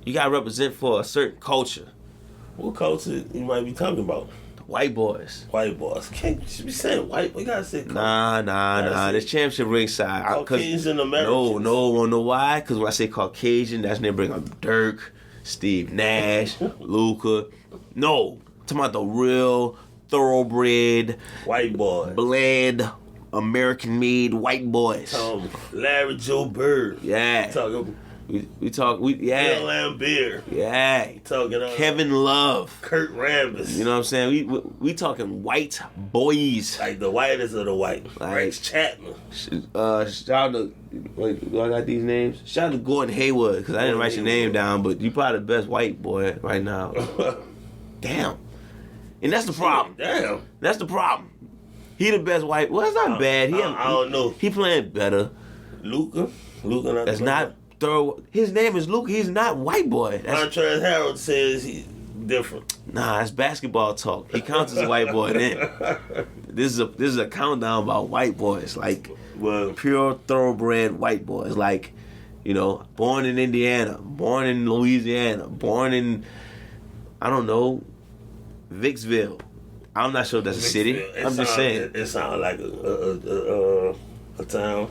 You gotta represent for a certain culture. What culture you might be talking about? White boys. White boys. Can't you be saying white? We gotta say. Nah. This championship ringside. Caucasian Americans. No. Know why? Because when I say Caucasian, that's when they bring up Dirk, Steve Nash, Luka. No, I'm talking about the real thoroughbred white boy, bled, American-made white boys. Larry Joe Bird. Yeah. We talk. Bill Lambert. Yeah. Talking Kevin Love. Kurt Rambis. You know what I'm saying? We talking white boys. Like the whitest of the white. Like, Rex Chapman. Shout out to, wait, do I got these names? Shout out to Gordon Hayward, because I didn't write your name down, but you probably the best white boy right now. Damn. And that's the problem. Damn. That's the problem. He the best white. Well, it's not bad. I don't know. He playing better. Luka. That's not thorough. His name is Luka. He's not white boy. Montrezl Harrell says he's different. Nah, that's basketball talk. He counts as a white boy then. This is a countdown about white boys, like pure thoroughbred white boys, like, you know, born in Indiana, born in Louisiana, born in, I don't know, Vicksville. I'm not sure if that's a city. I'm just saying. It sounds like a town.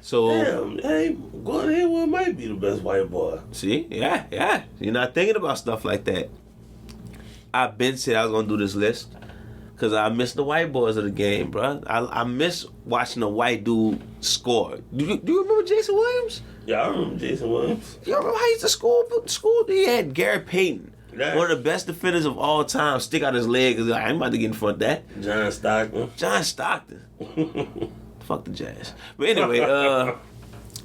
So damn, hey, Gordon Hayward might be the best white boy. See, yeah. You're not thinking about stuff like that. I've been said I was gonna do this list because I miss the white boys of the game, bro. I miss watching a white dude score. Do you remember Jason Williams? Yeah, I remember Jason Williams. You remember how he used to score? He had Gary Payton. Yeah. One of the best defenders of all time, stick out his leg. Like, I'm about to get in front of that. John Stockton. Fuck the Jazz. But anyway, you know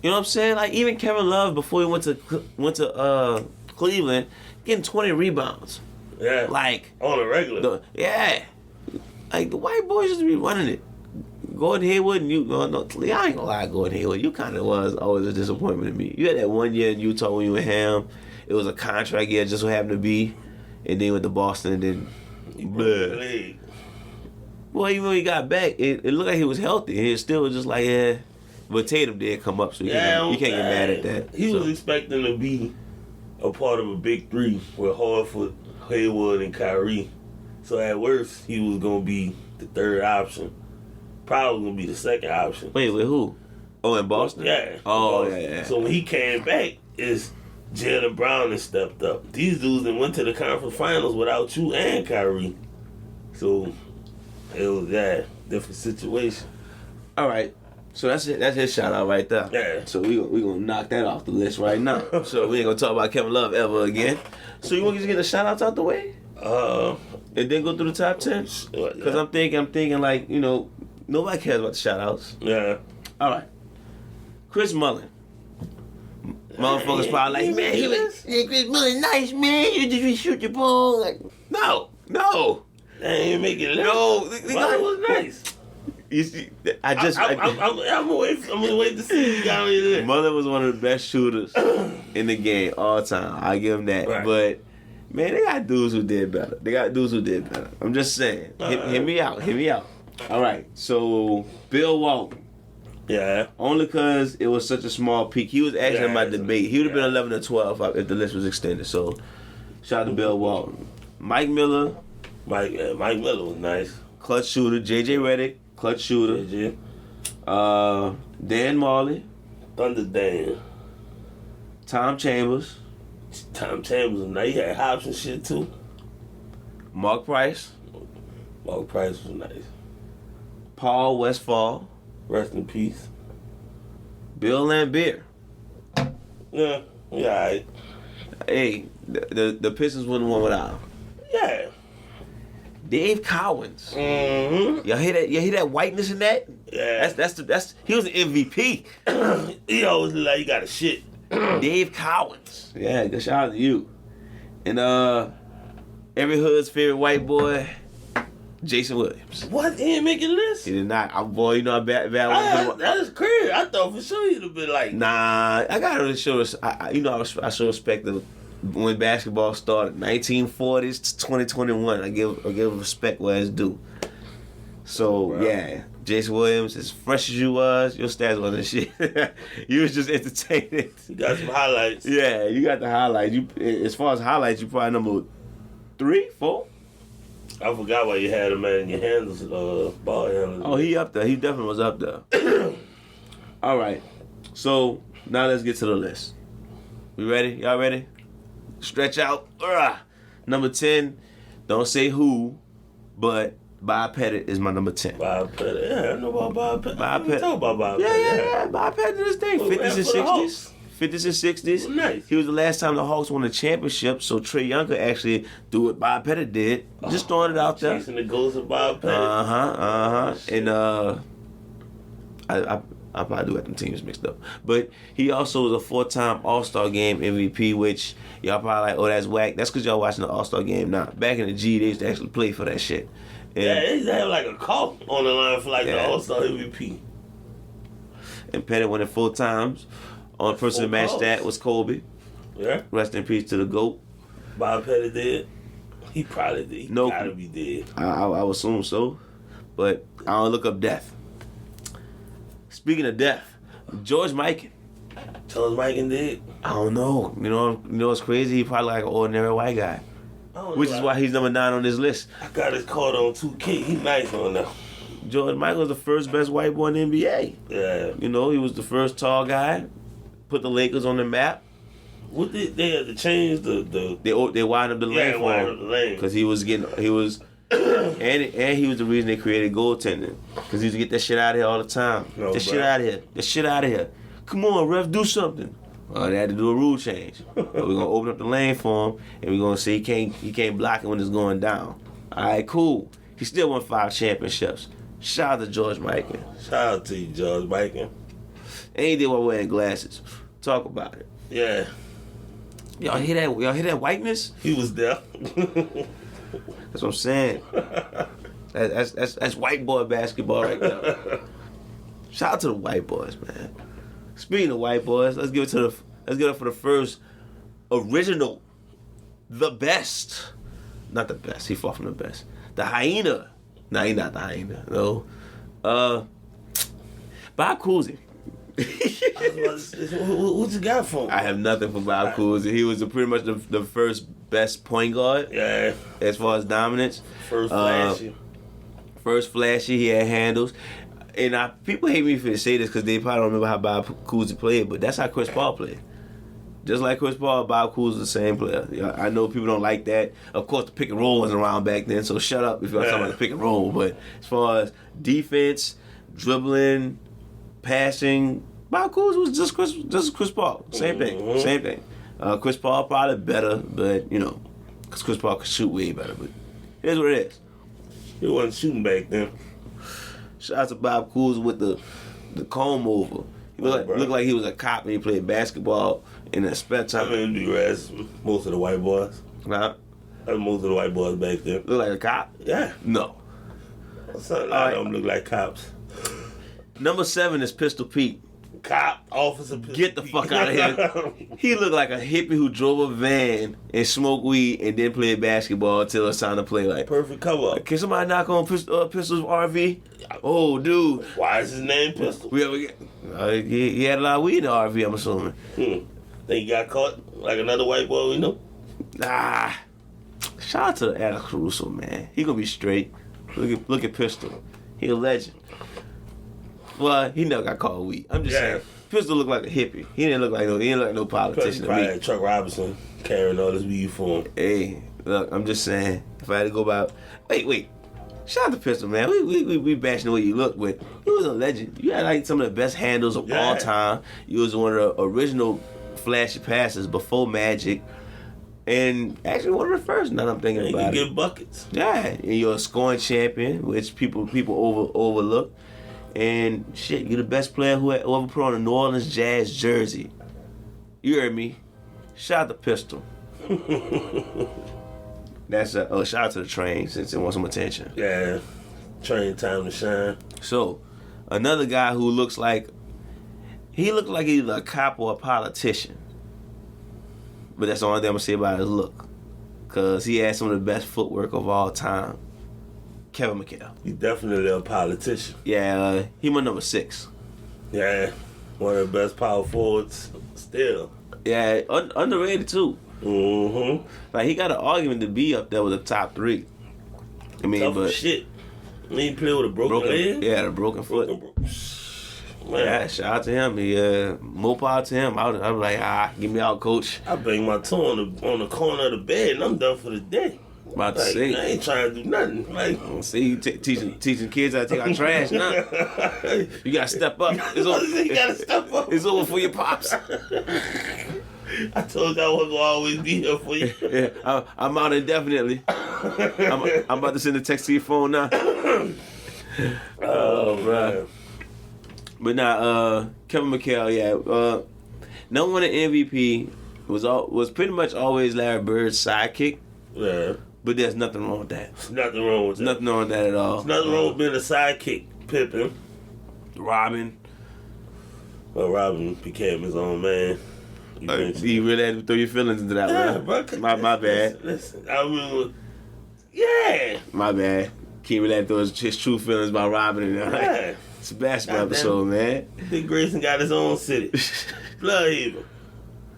what I'm saying? Like, even Kevin Love, before he went to Cleveland, getting 20 rebounds. Yeah. Like, on a regular. Like, the white boys just be running it. Gordon Hayward and you, I ain't gonna lie, Gordon Hayward, you kind of was always a disappointment to me. You had that one year in Utah when you were Ham. It was a contract year, just so happened to be, and then went to Boston, and then well, even when he got back, it looked like he was healthy. He still was just like, yeah. But Tatum did come up, so you can't get mad at that. He was expecting to be a part of a big three with Horford, Hayward, and Kyrie. So at worst, he was gonna be the third option. Probably gonna be the second option. Wait, who? Oh, in Boston? Yeah. Oh, yeah. So when he came back, Jaylen Brown has stepped up. These dudes that went to the conference finals without you and Kyrie. So it was different situation. All right. So that's it. That's his shout out right there. Yeah. So we gonna knock that off the list right now. So we ain't gonna talk about Kevin Love ever again. So you want to just get the shout outs out the way? And then go through the top 10? Because I'm thinking like, you know, nobody cares about the shout outs. Yeah. All right. Chris Mullin. Motherfuckers probably like, man, Chris Mullin nice, man. You just shoot your ball. Like, no. They ain't make it. No. Mullin was nice. You see, I'm gonna wait to see if he got on your list. Mullin was one of the best shooters in the game all time. I give him that. Right. But man, they got dudes who did better. I'm just saying. Hit me out. All right. So Bill Walton. Yeah. Only because it was such a small peak. He was actually in my debate. He would have been 11 or 12 if the list was extended. So shout out to Bill Walton. Mike Miller. Mike Miller was nice. Clutch shooter. J.J. Redick. Clutch shooter. JJ. Dan Marley. Thunder Dan. Tom Chambers. Was nice. He had hops and shit too. Mark Price. Mark Price was nice. Paul Westphal. Rest in peace. Bill Lambert. Yeah, alright. Hey, the Pistons wouldn't win without him. Yeah. Dave Cowens. Mm-hmm. Y'all hear that whiteness in that? Yeah. That's he was an MVP. He always look like he got a shit. Dave Cowens. Yeah, good shout out to you. And every hood's favorite white boy, Jason Williams. What? He didn't make your list? He did not. You know how bad that is crazy. I thought for sure he'd have been like... Nah, I gotta really show us. I show respect to when basketball started, 1940s to 2021. I give respect where it's due. So, yeah. Jason Williams, as fresh as you was, your stats wasn't shit. You was just entertaining. You got some highlights. Yeah, you got the highlights. You, as far as highlights, you probably number 3, 4. I forgot why you had him in your handles, ball handles. Oh, he up there. He definitely was up there. All right. So now let's get to the list. We ready? Y'all ready? Stretch out. Number 10. Don't say who, but Bob Pettit is my number 10. Bob Pettit. Yeah, I know about Bob Pettit. Bob Pettit. Talk about Bob Yeah, Pettit. yeah. Bob Pettit did his thing. 50s and 60s. 50s and 60s. Nice. He was the last time the Hawks won a championship, so Trae Young could actually do what Bob Pettit did. Just throwing it out there. Chasing the ghost of Bob Pettit. And I probably do have them teams mixed up. But he also was a 4-time All-Star Game MVP, which y'all probably like, oh, that's whack. That's because y'all watching the All-Star Game now. Back in the G, they used to actually play for that shit. And, yeah, they used to have like a call on the line for like the All-Star MVP. And Pettit won it 4 times. Only person to match that was Kobe. Yeah. Rest in peace to the GOAT. Bob Pettit did. He probably did. He gotta be dead. I would assume so. But I don't look up death. Speaking of death, George Mikan. George Mikan did? I don't know. You know what's crazy? He probably like an ordinary white guy. Which is why he's number 9 on this list. I got his card on 2K. He nice on that. George Mikan was the first best white boy in the NBA. Yeah. You know, he was the first tall guy. Put the Lakers on the map. What did they had to change the They widened up the lane for him because he was and he was the reason they created goaltending because he used to get that shit out of here all the time. No, that shit out of here. That shit out of here. Come on, ref, do something. They had to do a rule change. But we're gonna open up the lane for him and we're gonna say he can't block it when it's going down. All right, cool. He still won 5 championships. Shout out to George Mikan. Shout out to you, George Mikan. And he did while wearing glasses. Talk about it. Yeah. Y'all hear that? Y'all hear that whiteness? He was there. That's what I'm saying. That's white boy basketball right there. Shout out to the white boys, man. Speaking of white boys, let's give it for the first original, the best. Not the best. He fought from the best. The hyena. No, he's not the hyena. No. Bob Cousy. What you got for him? I have nothing for Bob Cousy. He was pretty much the first best point guard. Yeah. As far as dominance. First flashy. First flashy. He had handles. And people hate me for say this because they probably don't remember how Bob Cousy played, but that's how Chris Paul played. Just like Chris Paul, Bob Cousy was the same player. I know people don't like that. Of course, the pick and roll wasn't around back then, so shut up if you're talking about the pick and roll. But as far as defense, dribbling, passing, Bob Cousy was just Chris Paul. Same thing. Chris Paul probably better, but because Chris Paul could shoot way better. But here's what it is. He wasn't shooting back then. Shout out to Bob Cousy with the comb over. He looked like he was a cop when he played basketball in the spare time. I mean, that's most of the white boys. Huh? That's most of the white boys back then. Look like a cop? Yeah. No. A lot of them look like cops. Number 7 is Pistol Pete. Cop, officer. Get the fuck out of here. He looked like a hippie who drove a van and smoked weed and then played basketball until it's time to play. Like perfect cover. Can somebody knock on Pistol's RV? Oh, dude. Why is his name Pistol? He had a lot of weed in the RV, I'm assuming. Think he got caught like another white boy we know? Nah. Shout out to Alex Caruso, man. He gonna be straight. Look at Pistol. He a legend. Well, he never got caught with weed. I'm just saying. Pistol looked like a hippie. He didn't look like no politician to me. Probably Chuck Robinson carrying all this weed for him. Hey, look, I'm just saying. If I had to go by, wait. Shout out to Pistol, man. We bashing the way you look, but he was a legend. You had like some of the best handles of all time. You was one of the original flashy passes before Magic. And actually one of the first, now I'm thinking about it. You get buckets. Yeah, and you're a scoring champion, which people overlook. And shit, you're the best player who ever put on a New Orleans Jazz jersey. You heard me. Shout out to Pistol. That's shout out to the Train since it wants some attention. Yeah, Train time to shine. So, another guy who looked like either a cop or a politician. But that's the only thing I'm gonna say about his look. Cause he had some of the best footwork of all time. Kevin McHale. He's definitely a politician. Yeah, he my number 6. Yeah, one of the best power forwards still. Yeah, underrated too. Mm-hmm. Like, he got an argument to be up there with the top 3. I mean, Tough but as shit. He played with a broken leg. Yeah, the broken foot. Man. Yeah, shout out to him. More power to him. I was like, get me out, coach. I bang my toe on the corner of the bed and I'm done for the day. About to Like, say. I ain't trying to do nothing. Like, See, you teaching kids how to take out trash now. You gotta step up. It's over. You gotta step up. It's over for your pops. I told you I wasn't gonna always be here for you. Yeah, I'm out indefinitely. I'm about to send a text to your phone now. Oh, man. But now, Kevin McHale, yeah. Number one in MVP was pretty much always Larry Bird's sidekick. Yeah. But there's nothing wrong with that. There's nothing wrong with that. Nothing wrong with that at all. There's nothing wrong with being a sidekick, Pippen. Robin. Well, Robin became his own man. You really had to throw your feelings into that one. Bro, My bad. Listen, I mean, yeah. My bad. Keem really had to throw his true feelings about Robin and that. Yeah. It's a basketball episode, man. Dick Grayson got his own city. Bloodhaven.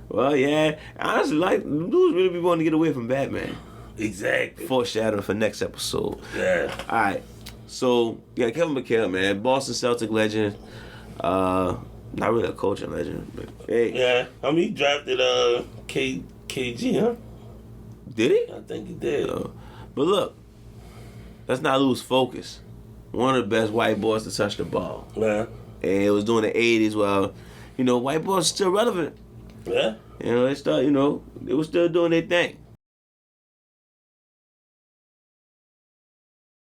Well, yeah. Honestly, like, dudes really be wanting to get away from Batman. Exactly. Foreshadowing for next episode. Yeah. All right. So, yeah, Kevin McHale, man. Boston Celtic legend. Not really a coaching legend, but hey. Yeah. I mean, he drafted KG, huh? Did he? I think he did. But look, let's not lose focus. One of the best white boys to touch the ball. Yeah. And it was during the 80s. Well, white boys are still relevant. Yeah. They were still doing their thing.